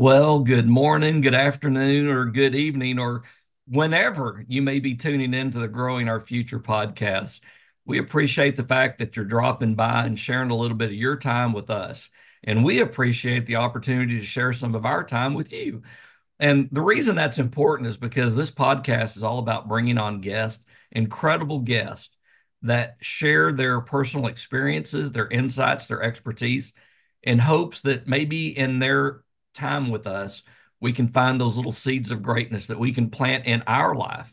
Well, good morning, good afternoon, or good evening, or whenever you may be tuning into the Growing Our Future podcast. We appreciate the fact that you're dropping by and sharing a little bit of your time with us. And we appreciate the opportunity to share some of our time with you. And the reason that's important is because this podcast is all about bringing on guests, incredible guests that share their personal experiences, their insights, their expertise, in hopes that maybe in their time with us, we can find those little seeds of greatness that we can plant in our life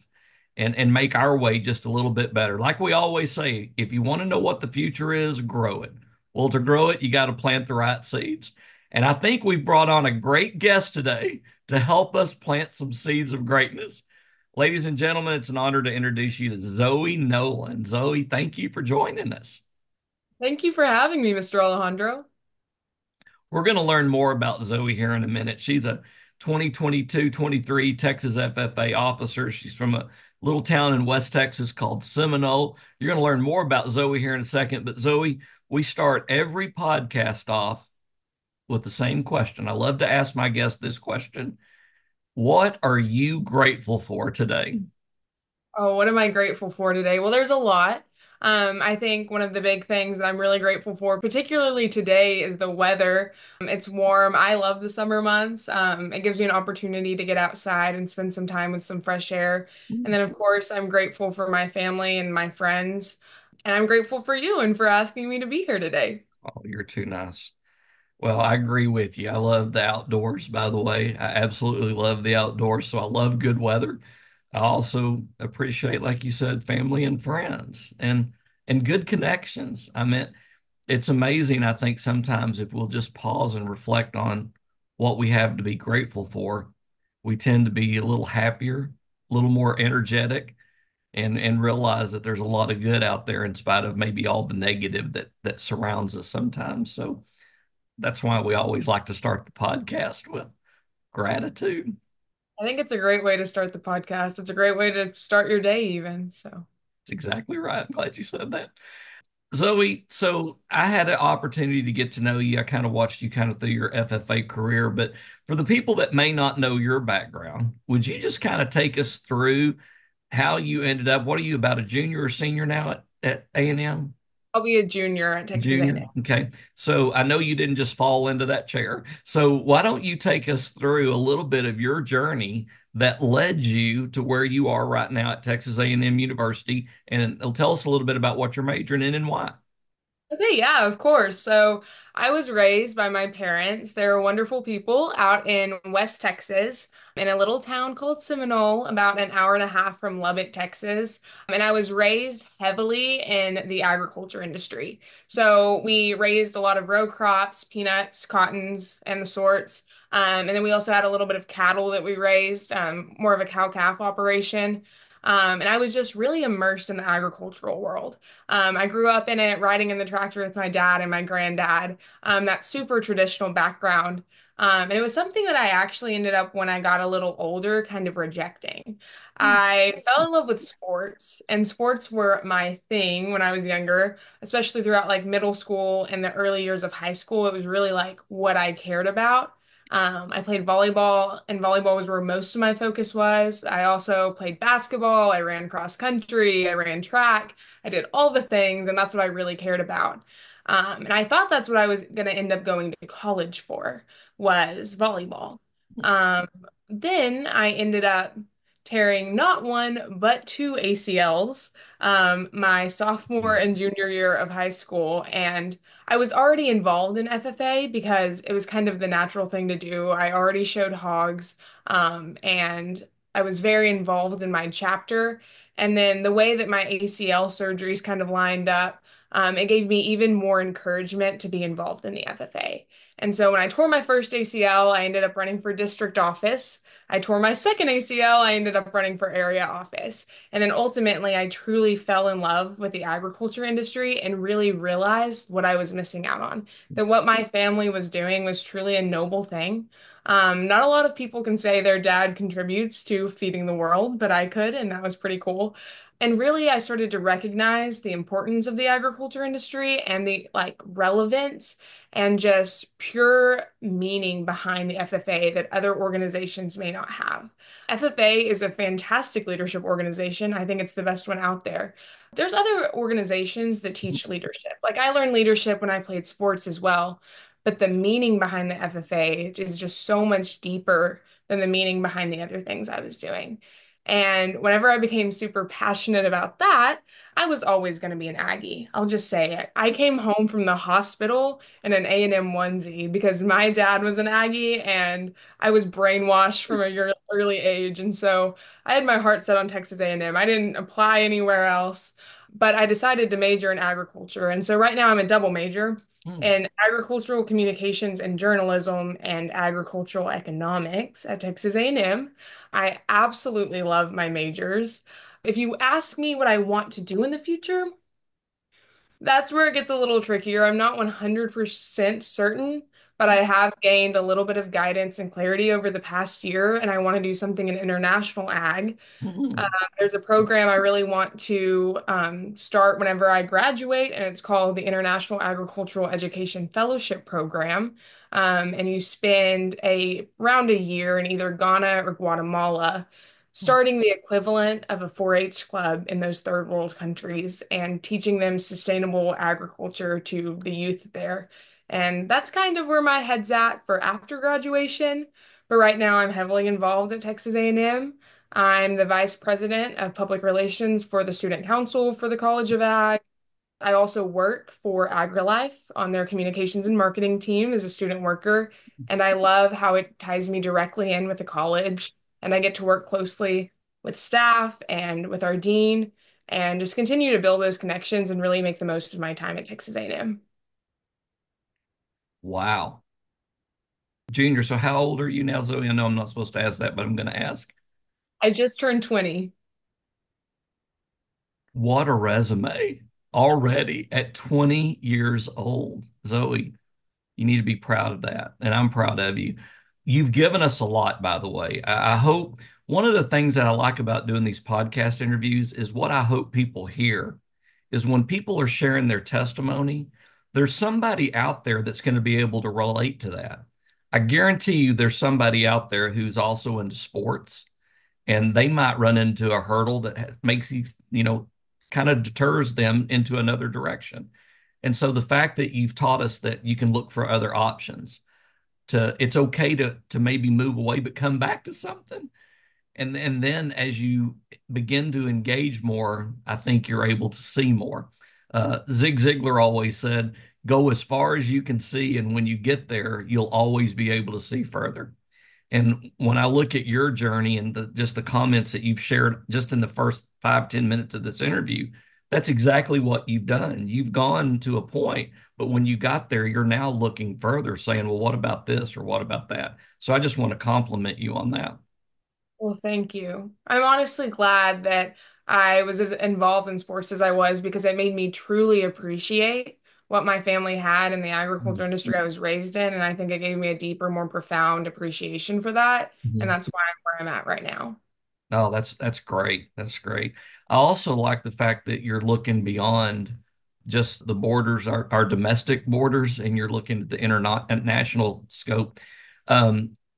and make our way just a little bit better. Like we always say, if you want to know what the future is, grow it. Well, to grow it, you got to plant the right seeds. And I think we've brought on a great guest today to help us plant some seeds of greatness. Ladies and gentlemen, it's an honor to introduce you to Zoee Nolen. Zoee, thank you for joining us. Thank you for having me, Mr. Alejandro. We're going to learn more about Zoee here in a minute. She's a 2022-23 Texas FFA officer. She's from a little town in West Texas called Seminole. You're going to learn more about Zoee here in a second. But Zoee, we start every podcast off with the same question. I love to ask my guests this question. What are you grateful for today? Oh, what am I grateful for today? Well, there's a lot. I think one of the big things that I'm really grateful for, particularly today, is the weather. It's warm. I love the summer months. It gives me an opportunity to get outside and spend some time with some fresh air. And then, of course, I'm grateful for my family and my friends. And I'm grateful for you and for asking me to be here today. Oh, you're too nice. Well, I agree with you. I love the outdoors, by the way. I absolutely love the outdoors. So I love good weather. I also appreciate, like you said, family and friends and good connections. I mean, it's amazing, I think, sometimes if we'll just pause and reflect on what we have to be grateful for, we tend to be a little happier, a little more energetic, and realize that there's a lot of good out there in spite of maybe all the negative that surrounds us sometimes. So that's why we always like to start the podcast with gratitude. I think it's a great way to start the podcast. It's a great way to start your day, even. So. That's exactly right. I'm glad you said that. Zoe, so I had an opportunity to get to know you. I kind of watched you kind of through your FFA career, but for the people that may not know your background, would you just kind of take us through how you ended up? What are you, about a junior or senior now at A&M? I'll be a junior at Texas A&M. Junior. Okay. So I know you didn't just fall into that chair. So why don't you take us through a little bit of your journey that led you to where you are right now at Texas A&M University, and tell us a little bit about what you're majoring in and why. Okay, yeah, of course. So I was raised by my parents. They're wonderful people out in West Texas in a little town called Seminole, about an hour and a half from Lubbock, Texas. And I was raised heavily in the agriculture industry. So we raised a lot of row crops, peanuts, cottons, and the sorts. And then we also had a little bit of cattle that we raised, more of a cow-calf operation. And I was just really immersed in the agricultural world. I grew up in it, riding in the tractor with my dad and my granddad, that super traditional background. And it was something that I actually ended up, when I got a little older, kind of rejecting. I fell in love with sports, and sports were my thing when I was younger, especially throughout like middle school and the early years of high school. It was really like what I cared about. I played volleyball, and volleyball was where most of my focus was. I also played basketball. I ran cross country. I ran track. I did all the things, and that's what I really cared about. And I thought that's what I was going to end up going to college for, was volleyball. Um, then I ended up tearing not one, but two ACLs my sophomore and junior year of high school. And I was already involved in FFA because it was kind of the natural thing to do. I already showed hogs, and I was very involved in my chapter. And then the way that my ACL surgeries kind of lined up, it gave me even more encouragement to be involved in the FFA. And so when I tore my first ACL, I ended up running for district office. I tore my second ACL, I ended up running for area office. And then ultimately, I truly fell in love with the agriculture industry and really realized what I was missing out on. That what my family was doing was truly a noble thing. Not a lot of people can say their dad contributes to feeding the world, but I could, and that was pretty cool. And really, I started to recognize the importance of the agriculture industry and the like relevance and just pure meaning behind the FFA that other organizations may not have. FFA is a fantastic leadership organization. I think it's the best one out there. There's other organizations that teach leadership. Like I learned leadership when I played sports as well, but the meaning behind the FFA is just so much deeper than the meaning behind the other things I was doing. And whenever I became super passionate about that, I was always going to be an Aggie. I'll just say it. I came home from the hospital in an A&M onesie because my dad was an Aggie and I was brainwashed from a early age. And so I had my heart set on Texas A&M. I didn't apply anywhere else, but I decided to major in agriculture. And so right now I'm a double major Hmm. in agricultural communications and journalism and agricultural economics at Texas A&M. I absolutely love my majors. If you ask me what I want to do in the future, that's where it gets a little trickier. I'm not 100% certain, but I have gained a little bit of guidance and clarity over the past year, and I want to do something in international ag. Hmm. There's a program I really want to start whenever I graduate, and it's called the International Agricultural Education Fellowship Program. And you spend around a year in either Ghana or Guatemala, starting the equivalent of a 4-H club in those third world countries and teaching them sustainable agriculture to the youth there. And that's kind of where my head's at for after graduation. But right now, I'm heavily involved at Texas A&M. I'm the vice president of public relations for the student council for the College of Ag. I also work for AgriLife on their communications and marketing team as a student worker, and I love how it ties me directly in with the college, and I get to work closely with staff and with our dean and just continue to build those connections and really make the most of my time at Texas A&M. Wow. Junior, so how old are you now, Zoe? I know I'm not supposed to ask that, but I'm going to ask. I just turned 20. What a resume already at 20 years old. Zoe, you need to be proud of that. And I'm proud of you. You've given us a lot, by the way. I hope one of the things that I like about doing these podcast interviews is what I hope people hear is when people are sharing their testimony, there's somebody out there that's going to be able to relate to that. I guarantee you there's somebody out there who's also into sports and they might run into a hurdle that makes you kind of deters them into another direction. And so the fact that you've taught us that you can look for other options, to it's okay to maybe move away but come back to something. And then as you begin to engage more, I think you're able to see more. Zig Ziglar always said, go as far as you can see, and when you get there, you'll always be able to see further. And when I look at your journey and just the comments that you've shared just in the first 5, 10 minutes of this interview, that's exactly what you've done. You've gone to a point, but when you got there, you're now looking further, saying, well, what about this or what about that? So I just want to compliment you on that. Well, thank you. I'm honestly glad that I was as involved in sports as I was because it made me truly appreciate what my family had in the agriculture industry I was raised in. And I think it gave me a deeper, more profound appreciation for that. And Mhm. that's why I'm where I'm at right now. Oh, that's great. That's great. I also like the fact that you're looking beyond just the borders, our domestic borders, and you're looking at the international scope.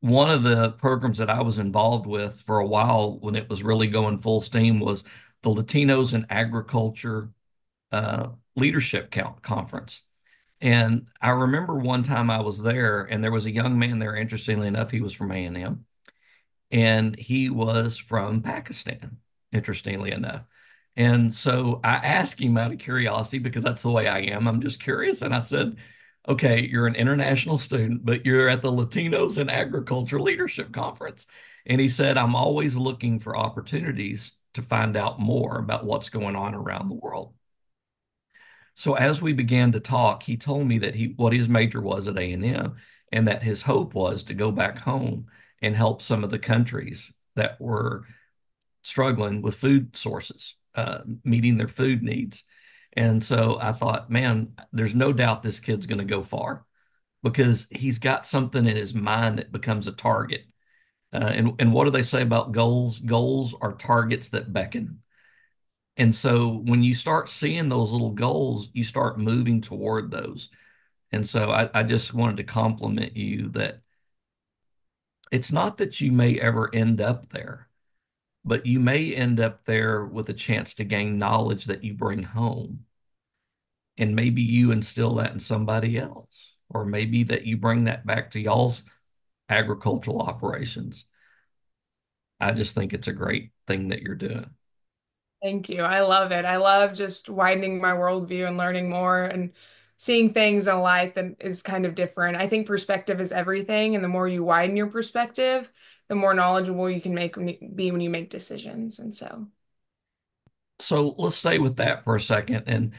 One of the programs that I was involved with for a while when it was really going full steam was the Latinos in Agriculture Leadership Conference. And I remember one time I was there, and there was a young man there. Interestingly enough, he was from A&M and he was from Pakistan, interestingly enough. And so I asked him out of curiosity because that's the way I am. I'm just curious. And I said, okay, you're an international student, but you're at the Latinos in Agriculture Leadership Conference. And he said, I'm always looking for opportunities to find out more about what's going on around the world. So as we began to talk, he told me that what his major was at A&M and that his hope was to go back home and help some of the countries that were struggling with food sources, meeting their food needs. And so I thought, man, there's no doubt this kid's going to go far because he's got something in his mind that becomes a target. And what do they say about goals? Goals are targets that beckon. And so when you start seeing those little goals, you start moving toward those. And so I just wanted to compliment you that it's not that you may ever end up there, but you may end up there with a chance to gain knowledge that you bring home. And maybe you instill that in somebody else, or maybe that you bring that back to y'all's agricultural operations. I just think it's a great thing that you're doing. Thank you. I love it. I love just widening my worldview and learning more and seeing things in a light that is kind of different. I think perspective is everything, and the more you widen your perspective, the more knowledgeable you can be when you make decisions. And so, So let's stay with that for a second. And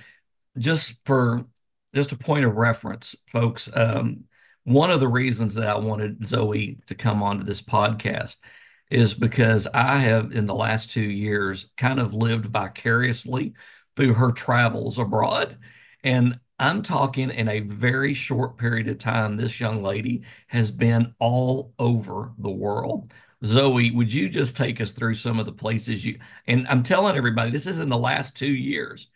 just for just a point of reference, folks, one of the reasons that I wanted Zoe to come onto this podcast is because I have, in the last 2 years, kind of lived vicariously through her travels abroad. And I'm talking in a very short period of time, this young lady has been all over the world. Zoe, would you just take us through some of the places and I'm telling everybody, this is in the last 2 years.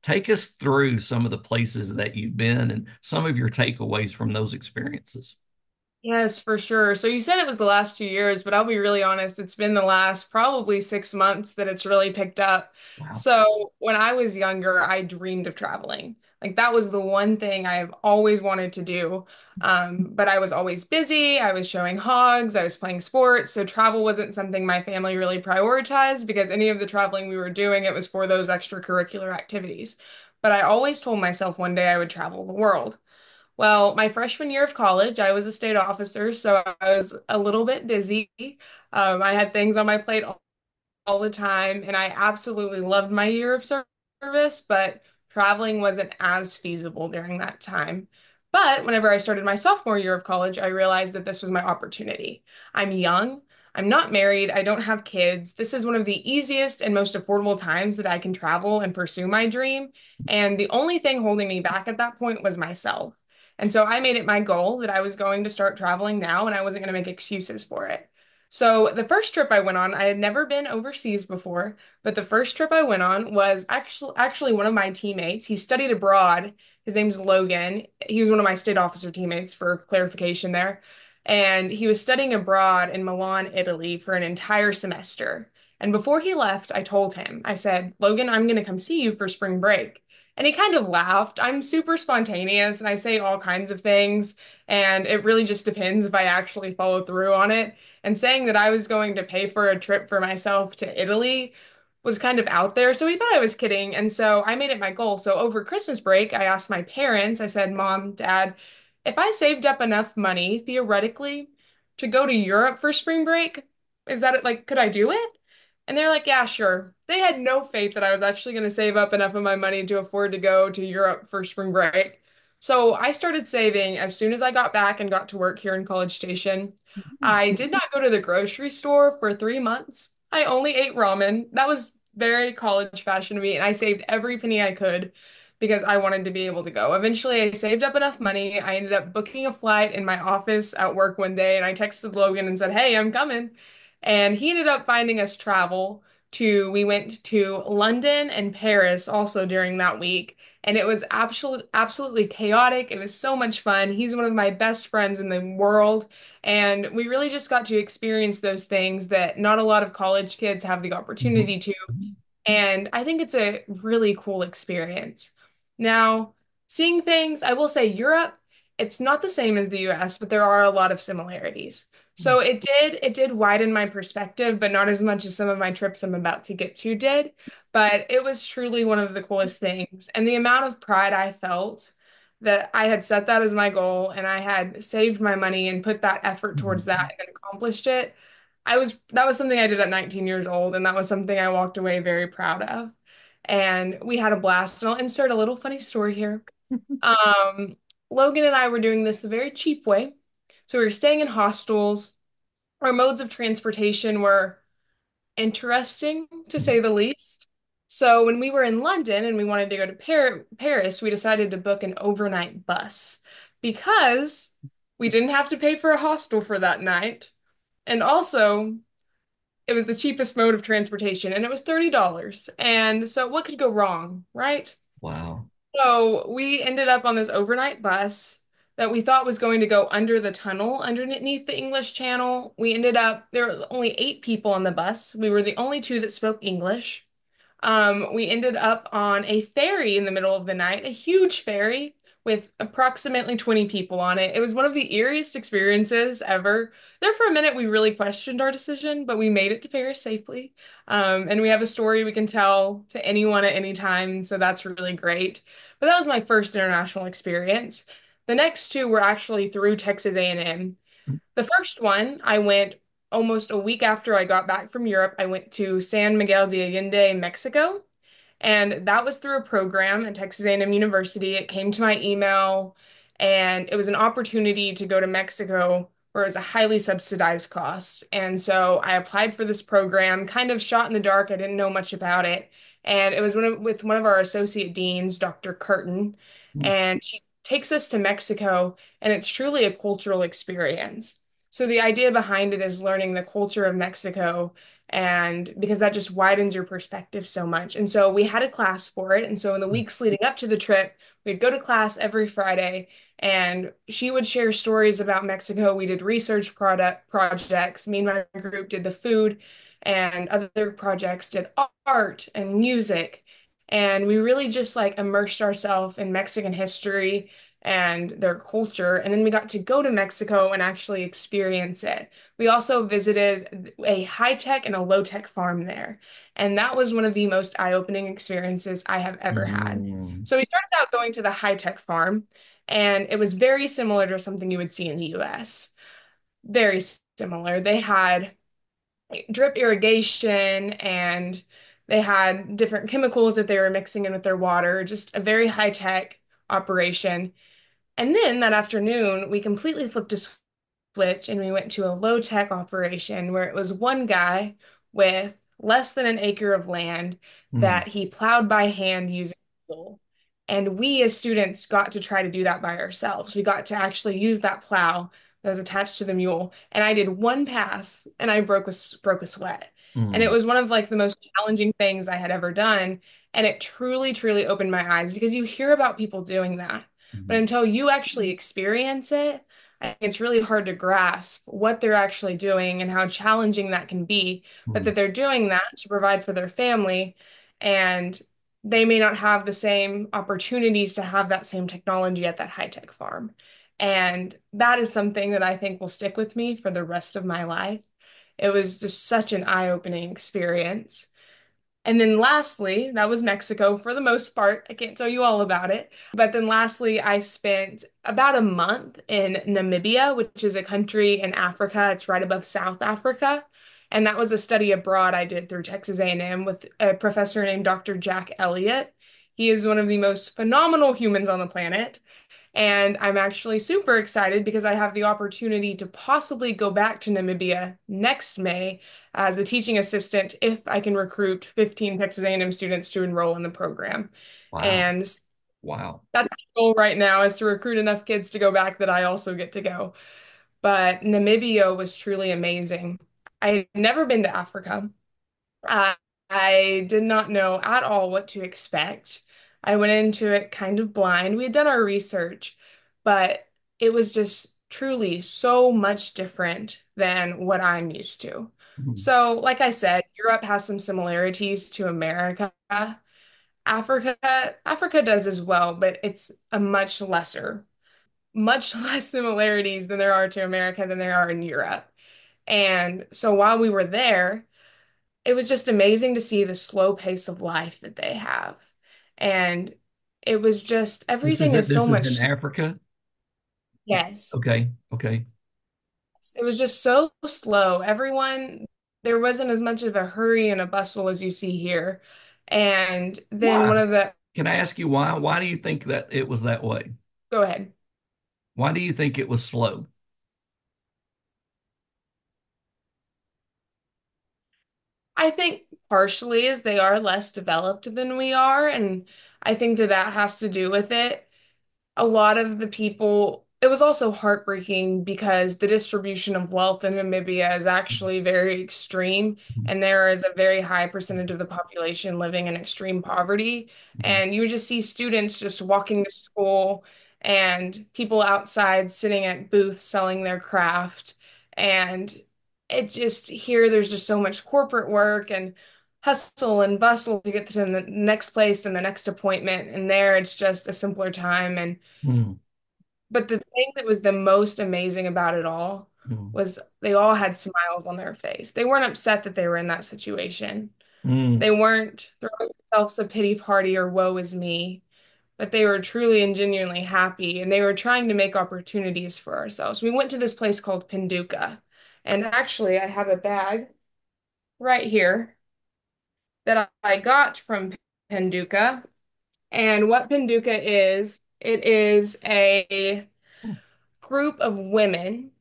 Take us through some of the places that you've been and some of your takeaways from those experiences. yes, for sure. So you said it was the last 2 years, but I'll be really honest, it's been the last probably 6 months that it's really picked up. Wow. So when I was younger, I dreamed of traveling. Like that was the one thing I've always wanted to do. But I was always busy. I was showing hogs. I was playing sports. So travel wasn't something my family really prioritized because any of the traveling we were doing, it was for those extracurricular activities. But I always told myself one day I would travel the world. Well, my freshman year of college, I was a state officer, so I was a little bit busy. I had things on my plate all the time, and I absolutely loved my year of service, but traveling wasn't as feasible during that time. But whenever I started my sophomore year of college, I realized that this was my opportunity. I'm young, I'm not married, I don't have kids. This is one of the easiest and most affordable times that I can travel and pursue my dream. And the only thing holding me back at that point was myself. And so I made it my goal that I was going to start traveling now and I wasn't going to make excuses for it. So the first trip I went on, I had never been overseas before, but the first trip I went on was actually one of my teammates. He studied abroad. His name's Logan. He was one of my state officer teammates for clarification there. And he was studying abroad in Milan, Italy for an entire semester. And before he left, I told him, I said, Logan, I'm going to come see you for spring break. And he kind of laughed. I'm super spontaneous and I say all kinds of things. And it really just depends if I actually follow through on it. And saying that I was going to pay for a trip for myself to Italy was kind of out there. So he thought I was kidding. And so I made it my goal. So over Christmas break, I asked my parents, I said, Mom, Dad, if I saved up enough money, theoretically, to go to Europe for spring break, is that like, could I do it? And they're like, yeah, sure. They had no faith that I was actually going to save up enough of my money to afford to go to Europe for spring break. So I started saving as soon as I got back and got to work here in College Station. I did not go to the grocery store for 3 months. I only ate ramen. That was very college fashion to me, and I saved every penny I could because I wanted to be able to go. Eventually, I saved up enough money. I ended up booking a flight in my office at work one day, and I texted Logan and said, "Hey, I'm coming." And he ended up finding us travel we went to London and Paris also during that week. And it was absolutely chaotic. It was so much fun. He's one of my best friends in the world. And we really just got to experience those things that not a lot of college kids have the opportunity to. And I think it's a really cool experience. Now, seeing things, I will say Europe, it's not the same as the US, but there are a lot of similarities. So it did widen my perspective, but not as much as some of my trips I'm about to get to did. But it was truly one of the coolest things. And the amount of pride I felt that I had set that as my goal and I had saved my money and put that effort towards that and accomplished it. That was something I did at 19 years old, and that was something I walked away very proud of. And we had a blast. And I'll insert a little funny story here. Um, Logan and I were doing this the very cheap way. So we were staying in hostels. Our modes of transportation were interesting, to say the least. So when we were in London and we wanted to go to Paris, we decided to book an overnight bus because we didn't have to pay for a hostel for that night. And also, It was the cheapest mode of transportation, and it was $30. And so what could go wrong, right? Wow. So we ended up on this overnight bus that we thought was going to go under the tunnel underneath the English Channel. We ended up, there were only 8 people on the bus. We were the only two that spoke English. We ended up on a ferry in the middle of the night, a huge ferry with approximately 20 people on it. It was one of the eeriest experiences ever. There for a minute, we really questioned our decision, but we made it to Paris safely. And we have a story we can tell to anyone at any time, so that's really great. But that was my first international experience. The next two were actually through Texas A&M. The first one, I went almost a week after I got back from Europe. I went to San Miguel de Allende, Mexico, and that was through a program at Texas A&M University. It came to my email, and it was an opportunity to go to Mexico where it was a highly subsidized cost. And so I applied for this program, kind of shot in the dark. I didn't know much about it. And it was with one of our associate deans, Dr. Curtin, and she takes us to Mexico, and it's truly a cultural experience. So the idea behind it is learning the culture of Mexico, and because that just widens your perspective so much. And so we had a class for it. And so in the weeks leading up to the trip, we'd go to class every Friday, and she would share stories about Mexico. We did research product projects. Me and my group did the food, and other projects did art and music. And we really just like immersed ourselves in Mexican history and their culture. And then we got to go to Mexico and actually experience it. We also visited a high-tech and a low-tech farm there. And that was one of the most eye-opening experiences I have ever had. Mm. So we started out going to the high-tech farm, and it was very similar to something you would see in the US. Very similar. They had drip irrigation, and they had different chemicals that they were mixing in with their water, just a very high-tech operation. And then that afternoon, we completely flipped a switch and we went to a low tech operation where it was one guy with less than an acre of land Mm. that he plowed by hand using a tool. And we as students got to try to do that by ourselves. We got to actually use that plow that was attached to the mule. And I did one pass and I broke a sweat. And it Mm. was one of like the most challenging things I had ever done. And it truly, truly opened my eyes because you hear about people doing that. But Mm. until you actually experience it, I think it's really hard to grasp what they're actually doing and how challenging that can be, but Mm. that they're doing that to provide for their family, and they may not have the same opportunities to have that same technology at that high-tech farm. And that is something that I think will stick with me for the rest of my life. It was just such an eye-opening experience. And then lastly, that was Mexico for the most part. I can't tell you all about it. But then lastly, I spent about a month in Namibia, which is a country in Africa. It's right above South Africa. And that was a study abroad I did through Texas A&M with a professor named Dr. Jack Elliott. He is one of the most phenomenal humans on the planet. And I'm actually super excited because I have the opportunity to possibly go back to Namibia next May as a teaching assistant if I can recruit 15 Texas A&M students to enroll in the program. Wow. And Wow. that's the goal right now is to recruit enough kids to go back that I also get to go. But Namibia was truly amazing. I had never been to Africa. I, I did not know at all what to expect. I went into it kind of blind. We had done our research, but it was just truly so much different than what I'm used to. Mm. So, like I said, Europe has some similarities to America. Africa, Africa does as well, but it's a much less similarities than there are to America than there are in Europe. And so while we were there, it was just amazing to see the slow pace of life that they have. And it was just everything is This so is in much, Africa? yes. Okay. Okay. It was just so slow. Everyone, there wasn't as much of a hurry and a bustle as you see here. And then Why? one of the, Can I ask you why? Why do you think that it was that way? go ahead. Why do you think it was slow? I think partially is they are less developed than we are. And I think that that has to do with it. A lot of the people it was also heartbreaking because the distribution of wealth in Namibia is actually very extreme, and there is a very high percentage of the population living in extreme poverty. And you would just see students just walking to school and people outside sitting at booths selling their craft. And it just here, there's just so much corporate work and hustle and bustle to get to the next place and the next appointment. And there, it's just a simpler time. And Mm, but the thing that was the most amazing about it all mm, was they all had smiles on their face. They weren't upset that they were in that situation. mm, They weren't throwing themselves a pity party or woe is me, but they were truly and genuinely happy and they were trying to make opportunities for ourselves. We went to this place called Pinduka, and actually, I have a bag right here that I got from Pinduka. And what Pinduka is, it is a group of women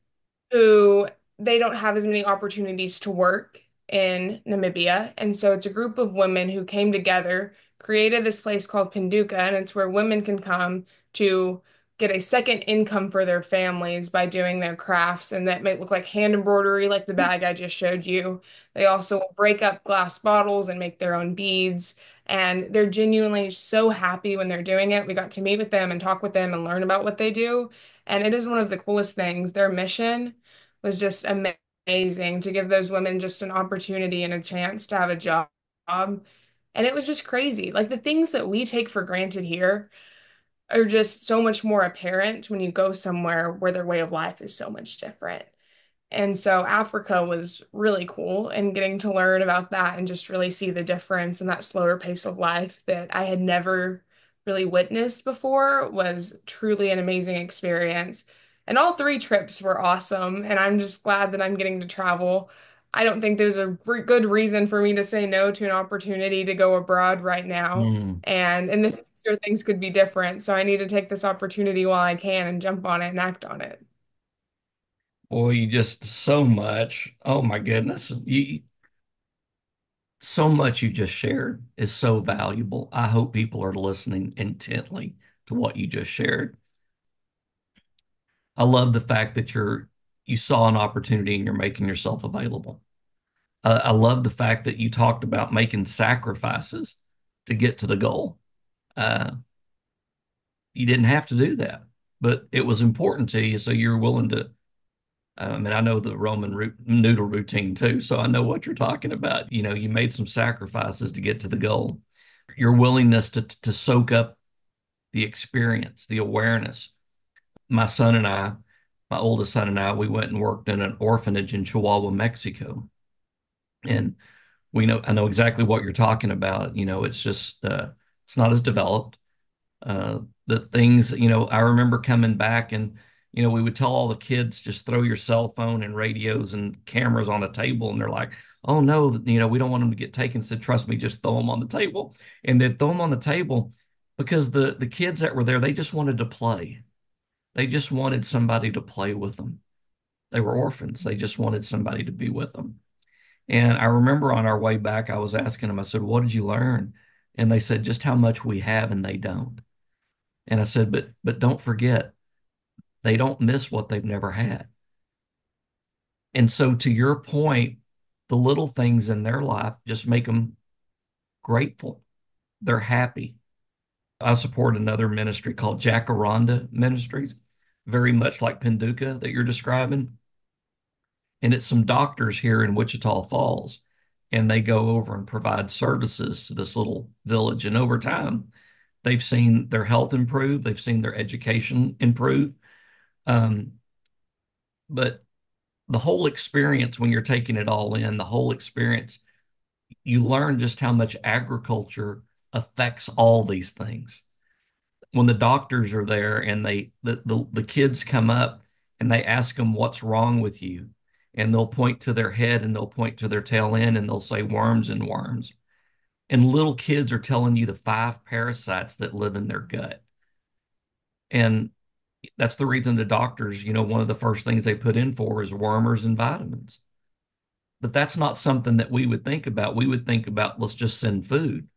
who they don't have as many opportunities to work in Namibia. And so it's a group of women who came together, created this place called Pinduka, and it's where women can come to get a second income for their families by doing their crafts. And that might look like hand embroidery, like the bag I just showed you. They also will break up glass bottles and make their own beads. And they're genuinely so happy when they're doing it. We got to meet with them and talk with them and learn about what they do. And it is one of the coolest things. Their mission was just amazing to give those women just an opportunity and a chance to have a job. And it was just crazy. Like the things that we take for granted here are just so much more apparent when you go somewhere where their way of life is so much different. And so Africa was really cool and getting to learn about that and just really see the difference and that slower pace of life that I had never really witnessed before was truly an amazing experience. And all three trips were awesome. And I'm just glad that I'm getting to travel. I don't think there's a good reason for me to say no to an opportunity to go abroad right now. mm. And in the future, things could be different. So I need to take this opportunity while I can and jump on it and act on it. Boy, you just so much. Oh my goodness. So much you just shared is so valuable. I hope people are listening intently to what you just shared. I love the fact that you saw an opportunity and you're making yourself available. I love the fact that you talked about making sacrifices to get to the goal. Uh, you didn't have to do that, but it was important to you, so you're willing to. I mean, I know the noodle routine too, so I know what you're talking about. You know, you made some sacrifices to get to the goal. Your willingness to soak up the experience, the awareness. My son and I, my oldest son and I, we went and worked in an orphanage in Chihuahua, Mexico, and I know exactly what you're talking about. You know, it's just it's not as developed. The things, I remember coming back and, we would tell all the kids, just throw your cell phone and radios and cameras on a table. And they're like, oh no, we don't want them to get taken. So trust me, just throw them on the table. And they'd throw them on the table because the kids that were there, they just wanted to play. They just wanted somebody to play with them. They were orphans. They just wanted somebody to be with them. And I remember on our way back, I was asking them, I said, what did you learn? And they said, just how much we have and they don't. And I said, but don't forget, they don't miss what they've never had. And so to your point, the little things in their life just make them grateful. They're happy. I support another ministry called Jacaranda Ministries, very much like Pinduka that you're describing. And it's some doctors here in Wichita Falls, and they go over and provide services to this little village. And over time, they've seen their health improve, they've seen their education improve. Um, but the whole experience, when you're taking it all in, the whole experience, you learn just how much agriculture affects all these things. When the doctors are there and the kids come up and they ask them what's wrong with you, and they'll point to their head and they'll point to their tail end and they'll say worms and worms. And little kids are telling you the 5 parasites that live in their gut. And that's the reason the doctors, one of the first things they put in for is wormers and vitamins. But that's not something that we would think about. We would think about, let's just send food.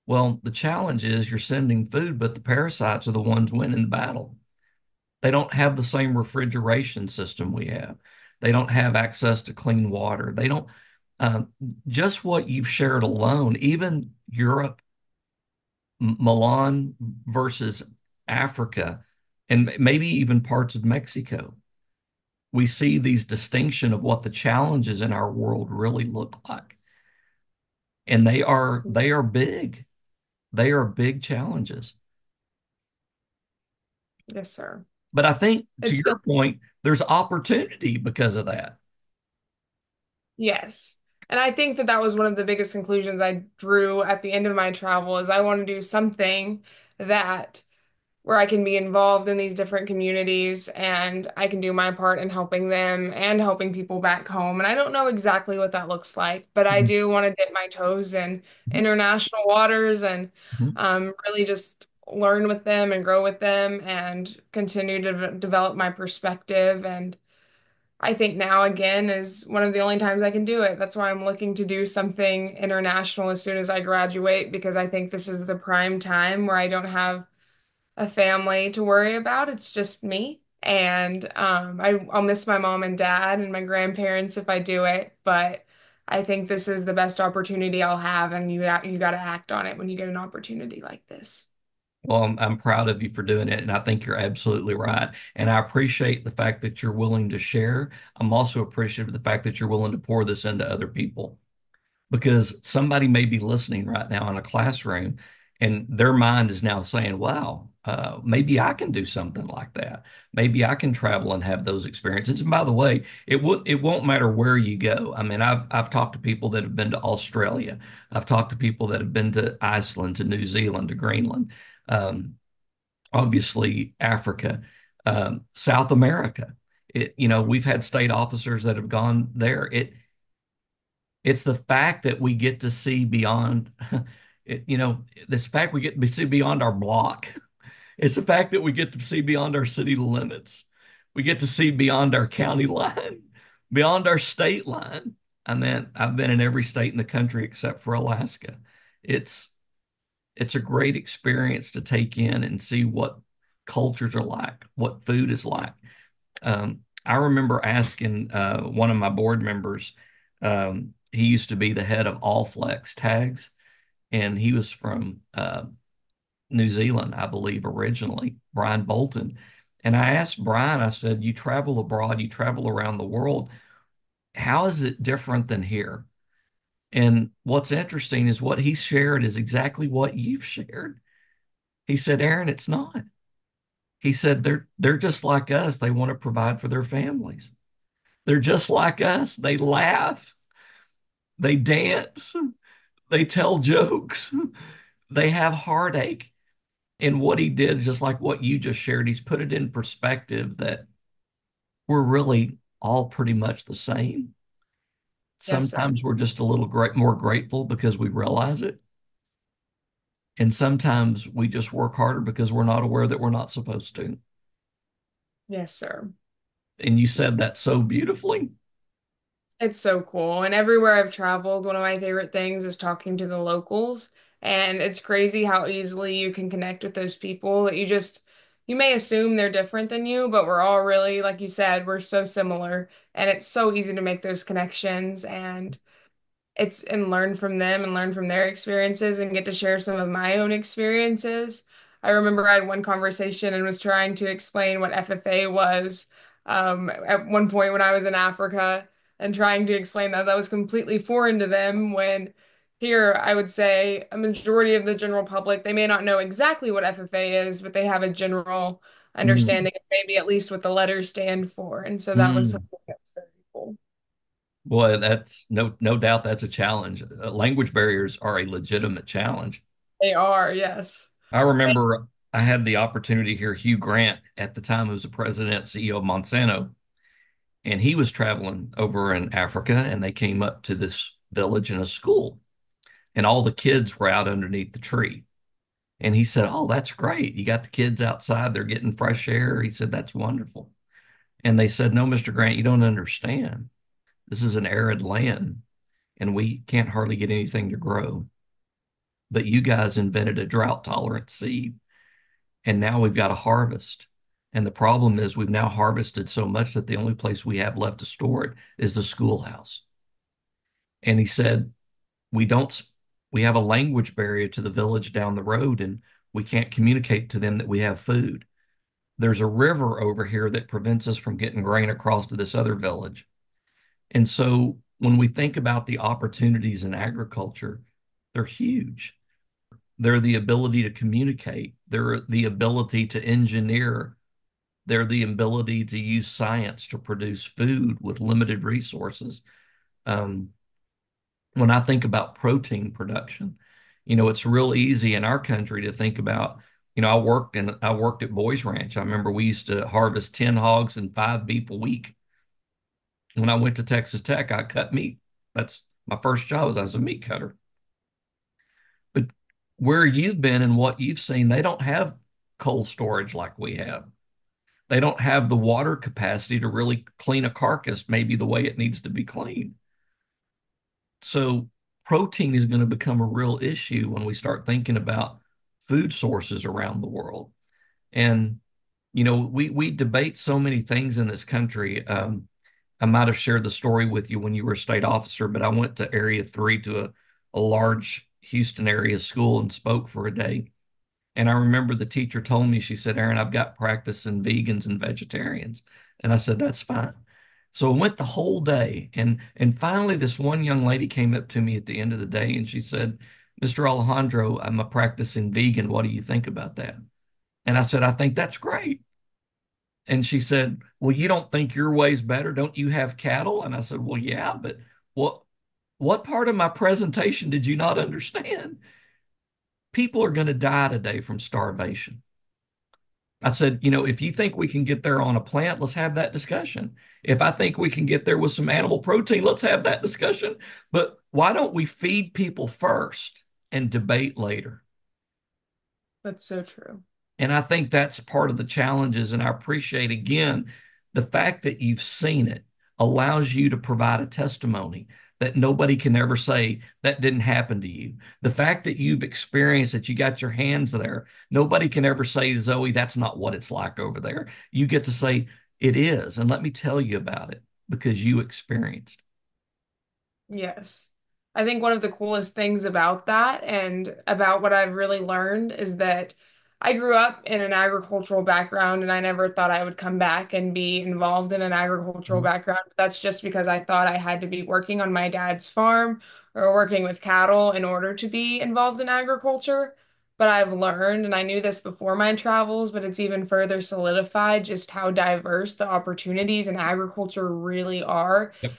Well, the challenge is you're sending food, but the parasites are the ones winning the battle. They don't have the same refrigeration system we have. They don't have access to clean water. They don't, um, just what you've shared alone, even Europe, Milan versus Africa, and maybe even parts of Mexico. We see these distinction of what the challenges in our world really look like. And they are big. They are big challenges. Yes, sir. But I think to It's your point, there's opportunity because of that. Yes. And I think that that was one of the biggest conclusions I drew at the end of my travel is I want to do something that where I can be involved in these different communities and I can do my part in helping them and helping people back home. And I don't know exactly what that looks like, but I Mhm. do want to dip my toes in international waters and Mhm. really just learn with them and grow with them and continue to develop my perspective. And I think now again is one of the only times I can do it. That's why I'm looking to do something international as soon as I graduate because I think this is the prime time where I don't have a family to worry about. It's just me. And I'll miss my mom and dad and my grandparents if I do it, but I think this is the best opportunity I'll have, and you got to act on it when you get an opportunity like this. Well, I'm proud of you for doing it, and I think you're absolutely right. And I appreciate the fact that you're willing to share. I'm also appreciative of the fact that you're willing to pour this into other people, because somebody may be listening right now in a classroom and their mind is now saying, wow, maybe I can do something like that. Maybe I can travel and have those experiences. And by the way, it won't matter where you go. I mean, I've talked to people that have been to Australia. I've talked to people that have been to Iceland, to New Zealand, to Greenland, um, obviously Africa, South America. We've had state officers that have gone there. It's the fact that we get to see beyond this fact we get to see beyond our block. It's the fact that we get to see beyond our city limits. We get to see beyond our county line, beyond our state line. I mean, I've been in every state in the country except for Alaska. It's it's a great experience to take in and see what cultures are like, what food is like. I remember asking one of my board members, he used to be the head of All Flex Tags, and he was from New Zealand, I believe, originally, Brian Bolton. And I asked Brian, I said, you travel abroad, you travel around the world. How is it different than here? And what's interesting is what he shared is exactly what you've shared. He said, Aaron, it's not. He said they're just like us. They want to provide for their families. They're just like us. They laugh, they dance, they tell jokes, they have heartache. And what he did, just like what you just shared, he's put it in perspective that we're really all pretty much the same. Yes, sir. Sometimes we're just a little more grateful because we realize it. And sometimes we just work harder because we're not aware that we're not supposed to. Yes, sir. And you said that so beautifully. It's so cool. And everywhere I've traveled, one of my favorite things is talking to the locals. And it's crazy how easily you can connect with those people that you may assume they're different than you, but we're all really, like you said, we're so similar. And it's so easy to make those connections. And learn from them and learn from their experiences and get to share some of my own experiences. I remember I had one conversation and was trying to explain what FFA was at one point when I was in Africa and trying to explain that was completely foreign to them when here I would say a majority of the general public, they may not know exactly what FFA is, but they have a general Mm, understanding of maybe at least what the letters stand for. And so that was mm. something that was very cool. Boy, that's no doubt that's a challenge. Language barriers are a legitimate challenge. They are, yes. I remember I had the opportunity to hear Hugh Grant at the time, who was the president, CEO of Monsanto, and he was traveling over in Africa, and they came up to this village in a school, and all the kids were out underneath the tree. And he said, "Oh, that's great. You got the kids outside, they're getting fresh air." He said, "That's wonderful." And they said, "No, Mr. Grant, you don't understand. This is an arid land, and we can't hardly get anything to grow. But you guys invented a drought tolerant seed, and now we've got a harvest. And the problem is we've now harvested so much that the only place we have left to store it is the schoolhouse. And he said, we don't, we have a language barrier to the village down the road, and we can't communicate to them that we have food. There's a river over here that prevents us from getting grain across to this other village. And so when we think about the opportunities in agriculture, they're huge. They're the ability to communicate, they're the ability to engineer, they're the ability to use science to produce food with limited resources. Um, when I think about protein production, it's real easy in our country to think about, I worked at Boys Ranch. I remember we used to harvest 10 hogs and 5 beef a week. When I went to Texas Tech, I cut meat. That's my first job was I was a meat cutter. But where you've been and what you've seen, they don't have cold storage like we have. They don't have the water capacity to really clean a carcass maybe the way it needs to be cleaned. So protein is going to become a real issue when we start thinking about food sources around the world. And we debate so many things in this country. I might have shared the story with you when you were a state officer, but I went to Area 3 to a large Houston area school and spoke for a day. And I remember the teacher told me, she said, Aaron, I've got practice in vegans and vegetarians. And I said, that's fine. So I went the whole day. And finally, this one young lady came up to me at the end of the day and she said, Mr. Alejandro, I'm a practicing vegan. What do you think about that? And I said, I think that's great. And she said, well, you don't think your way's better? Don't you have cattle? And I said, well, yeah, but what what part of my presentation did you not understand? People are going to die today from starvation. I said, if you think we can get there on a plant, let's have that discussion. If I think we can get there with some animal protein, let's have that discussion. But why don't we feed people first and debate later? That's so true. And I think that's part of the challenges. And I appreciate again the fact that you've seen it allows you to provide a testimony that nobody can ever say that didn't happen to you. The fact that you've experienced that you got your hands there, nobody can ever say, Zoe, that's not what it's like over there. You get to say, it is. And let me tell you about it because you experienced. Yes. I think one of the coolest things about that and about what I've really learned is that I grew up in an agricultural background and I never thought I would come back and be involved in an agricultural Mhm. background. That's just because I thought I had to be working on my dad's farm or working with cattle in order to be involved in agriculture. But I've learned, and I knew this before my travels, but it's even further solidified just how diverse the opportunities in agriculture really are. Yep.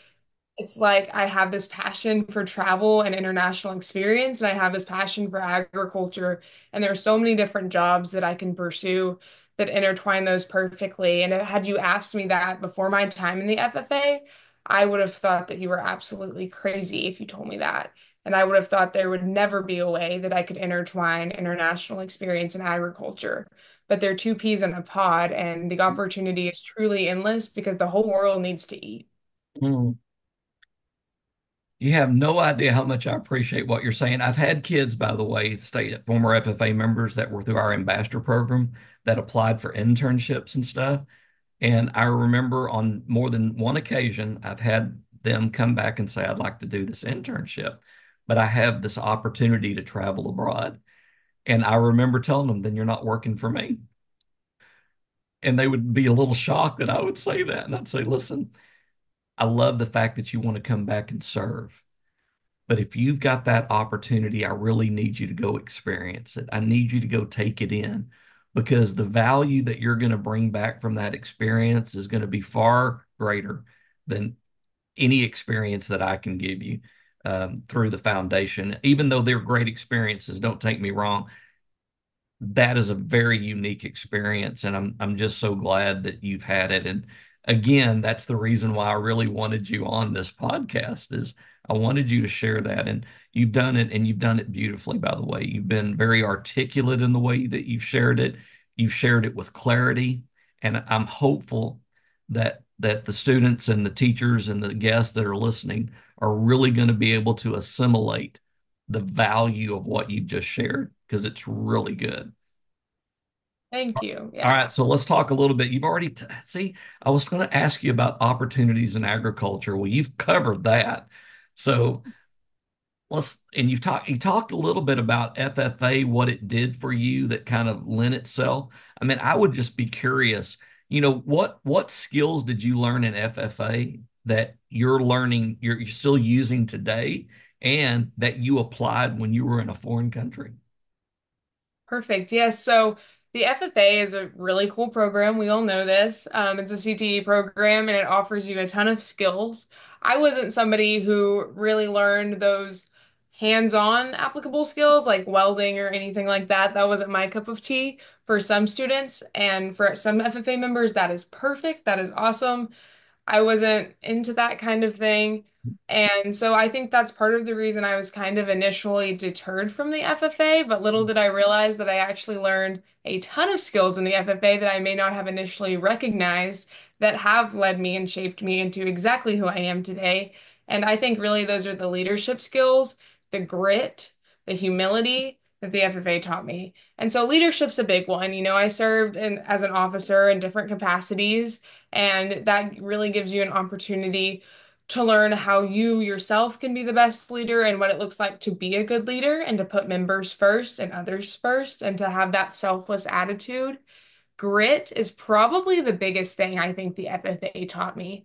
It's like I have this passion for travel and international experience, and I have this passion for agriculture. And there are so many different jobs that I can pursue that intertwine those perfectly. And had you asked me that before my time in the FFA, I would have thought that you were absolutely crazy if you told me that. And I would have thought there would never be a way that I could intertwine international experience and agriculture. But they're two peas in a pod, and the opportunity is truly endless because the whole world needs to eat. Mm. You have no idea how much I appreciate what you're saying. I've had kids, by the way, state former FFA members that were through our ambassador program that applied for internships and stuff. And I remember on more than one occasion, I've had them come back and say, I'd like to do this internship, but I have this opportunity to travel abroad. And I remember telling them, then you're not working for me. And they would be a little shocked that I would say that. And I'd say, listen, I love the fact that you want to come back and serve. But if you've got that opportunity, I really need you to go experience it. I need you to go take it in because the value that you're going to bring back from that experience is going to be far greater than any experience that I can give you through the foundation. Even though they're great experiences, don't take me wrong, that is a very unique experience, and I'm just so glad that you've had it. And again, that's the reason why I really wanted you on this podcast is I wanted you to share that, and you've done it, and you've done it beautifully, by the way. You've been very articulate in the way that you've shared it. You've shared it with clarity, and I'm hopeful that the students and the teachers and the guests that are listening are really going to be able to assimilate the value of what you've just shared because it's really good. Thank you. All Yeah. right, so let's talk a little bit. You've already see, I was going to ask you about opportunities in agriculture. Well, you've covered that. So and you talked a little bit about FFA, what it did for you that kind of lent itself. I mean, I would just be curious, what skills did you learn in FFA that you're learning, you're still using today and that you applied when you were in a foreign country? Perfect. Yes. So the FFA is a really cool program. We all know this. It's a CTE program and it offers you a ton of skills. I wasn't somebody who really learned those hands-on applicable skills like welding or anything like that. That wasn't my cup of tea. For some students and for some FFA members, that is perfect. That is awesome. I wasn't into that kind of thing. And so I think that's part of the reason I was kind of initially deterred from the FFA, but little did I realize that I actually learned a ton of skills in the FFA that I may not have initially recognized that have led me and shaped me into exactly who I am today. And I think really those are the leadership skills, the grit, the humility that the FFA taught me. And so leadership's a big one. I served as an officer in different capacities. And that really gives you an opportunity to learn how you yourself can be the best leader and what it looks like to be a good leader and to put members first and others first and to have that selfless attitude. Grit is probably the biggest thing I think the FFA taught me.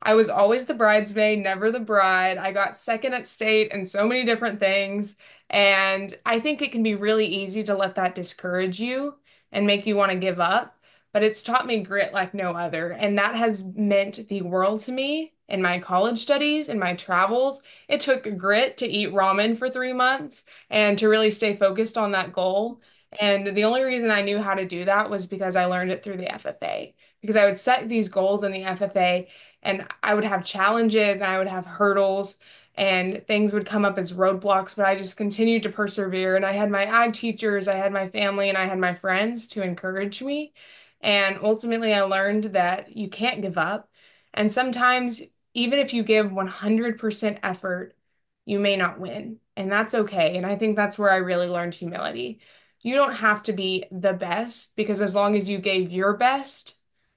I was always the bridesmaid, never the bride. I got second at state and so many different things. And I think it can be really easy to let that discourage you and make you want to give up. But it's taught me grit like no other. And that has meant the world to me in my college studies, in my travels. It took grit to eat ramen for 3 months and to really stay focused on that goal. And the only reason I knew how to do that was because I learned it through the FFA. Because I would set these goals in the FFA and I would have challenges and I would have hurdles and things would come up as roadblocks, but I just continued to persevere. And I had my ag teachers, I had my family, and I had my friends to encourage me. And ultimately, I learned that you can't give up. And sometimes, even if you give 100% effort, you may not win. And that's okay. And I think that's where I really learned humility. You don't have to be the best because as long as you gave your best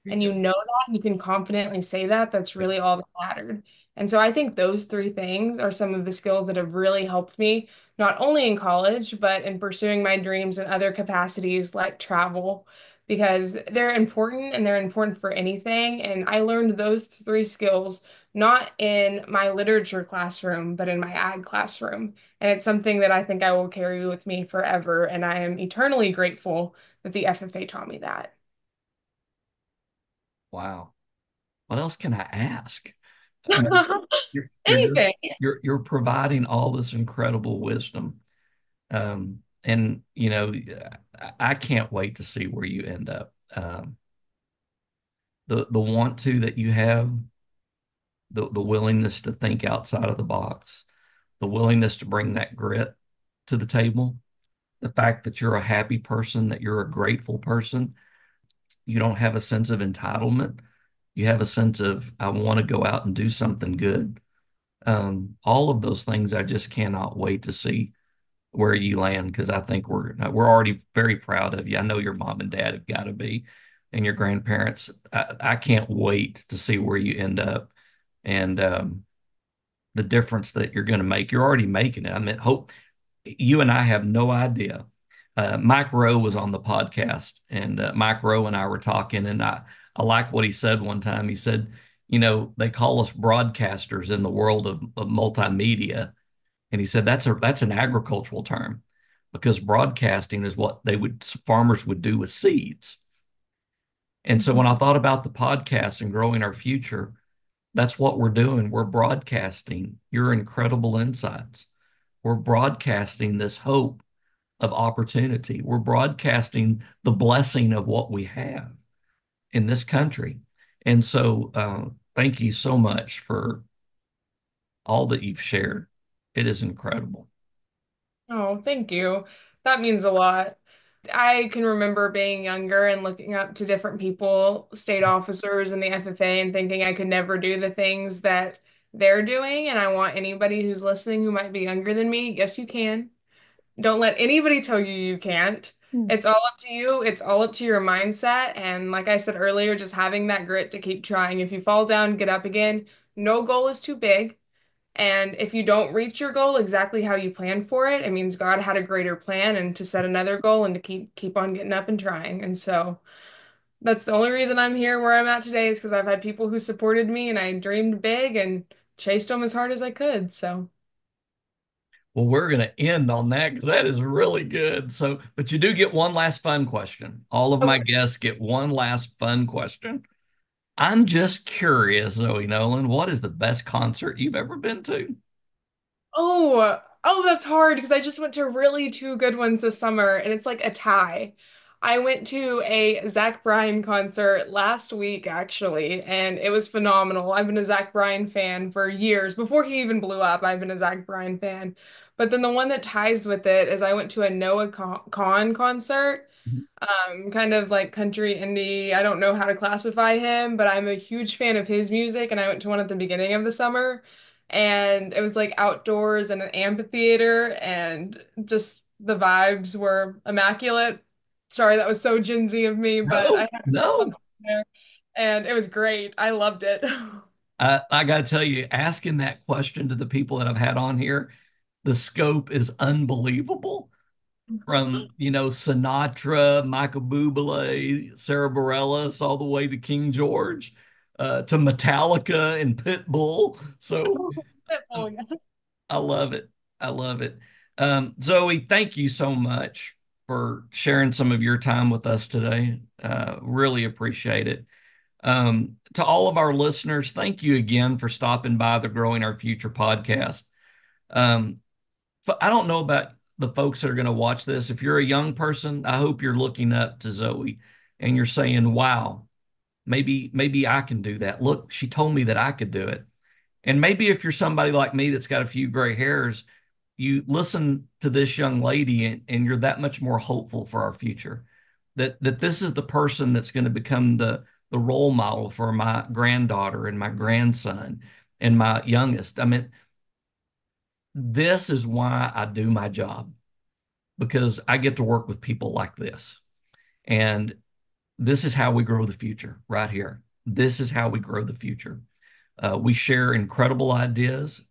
and you know that and you can confidently say that, that's really all that mattered. And so I think those three things are some of the skills that have really helped me, not only in college, but in pursuing my dreams in other capacities like travel, because they're important and they're important for anything. And I learned those three skills not in my literature classroom, but in my ag classroom. And it's something that I think I will carry with me forever. And I am eternally grateful that the FFA taught me that. Wow. What else can I ask? I mean, you're just Anything. you're providing all this incredible wisdom. And I can't wait to see where you end up. The want to that you have, the willingness to think outside of the box, the willingness to bring that grit to the table, the fact that you're a happy person, that you're a grateful person, you don't have a sense of entitlement. You have a sense of, I want to go out and do something good. All of those things, I just cannot wait to see where you land because I think we're already very proud of you. I know your mom and dad have got to be, and your grandparents. I can't wait to see where you end up and the difference that you're going to make. You're already making it. I mean, hope you and I have no idea. Mike Rowe was on the podcast, and Mike Rowe and I were talking, and I like what he said one time. He said, they call us broadcasters in the world of multimedia, and he said that's an agricultural term because broadcasting is what farmers would do with seeds. And so when I thought about the podcast and growing our future, that's what we're doing. We're broadcasting your incredible insights. We're broadcasting this hope of opportunity. We're broadcasting the blessing of what we have in this country. And so, thank you so much for all that you've shared. It is incredible. Oh, thank you. That means a lot. I can remember being younger and looking up to different people, state officers in the FFA, and thinking I could never do the things that they're doing. And I want anybody who's listening who might be younger than me, yes, you can. Don't let anybody tell you you can't. It's all up to you. It's all up to your mindset. And like I said earlier, just having that grit to keep trying. If you fall down, get up again. No goal is too big. And if you don't reach your goal exactly how you planned for it, it means God had a greater plan and to set another goal and to keep on getting up and trying. And so that's the only reason I'm here where I'm at today is because I've had people who supported me and I dreamed big and chased them as hard as I could. So, Well, we're going to end on that because that is really good. So, but you do get one last fun question. All of my okay. guests get one last fun question. I'm just curious, Zoe Nolan, what is the best concert you've ever been to? Oh, that's hard because I just went to really two good ones this summer and it's like a tie. I went to a Zach Bryan concert last week actually, and it was phenomenal. I've been a Zach Bryan fan for years. Before he even blew up, I've been a Zach Bryan fan. But then the one that ties with it is I went to a Noah Kahan concert. Kind of like country indie. I don't know how to classify him, but I'm a huge fan of his music, and I went to one at the beginning of the summer, and it was like outdoors in an amphitheater, and just the vibes were immaculate. Sorry, that was so Gen Z of me, but I No, had to put no. something there, and it was great. I loved it. I got to tell you, asking that question to the people that I've had on here, the scope is unbelievable. From, Sinatra, Michael Bublé, Sarah Bareilles, all the way to King George, to Metallica and Pitbull. So Oh, yeah. I love it. I love it. Zoe, thank you so much for sharing some of your time with us today. Really appreciate it. To all of our listeners, thank you again for stopping by the Growing Our Future podcast. Um, I don't know about the folks that are going to watch this. If you're a young person, I hope you're looking up to Zoe and you're saying, wow, maybe I can do that. Look, she told me that I could do it. And maybe if you're somebody like me that's got a few gray hairs, you listen to this young lady and you're that much more hopeful for our future. That this is the person that's going to become the role model for my granddaughter and my grandson and my youngest. I mean, this is why I do my job because I get to work with people like this. And this is how we grow the future right here. This is how we grow the future. We share incredible ideas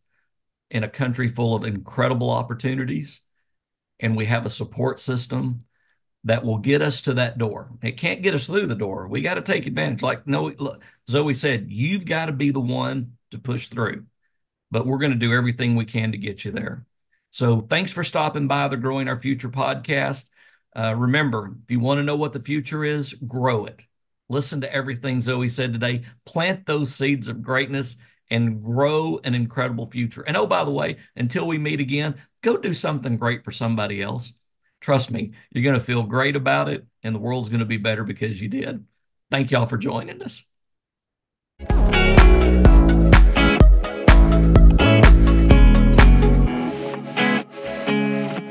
in a country full of incredible opportunities, and we have a support system that will get us to that door. It can't get us through the door. We got to take advantage. Like no, look, Zoe said, you've got to be the one to push through, but we're going to do everything we can to get you there. So thanks for stopping by the Growing Our Future podcast. Remember, if you want to know what the future is, grow it. Listen to everything Zoe said today. Plant those seeds of greatness and grow an incredible future. And oh, by the way, until we meet again, go do something great for somebody else. Trust me, you're going to feel great about it, and the world's going to be better because you did. Thank y'all for joining us.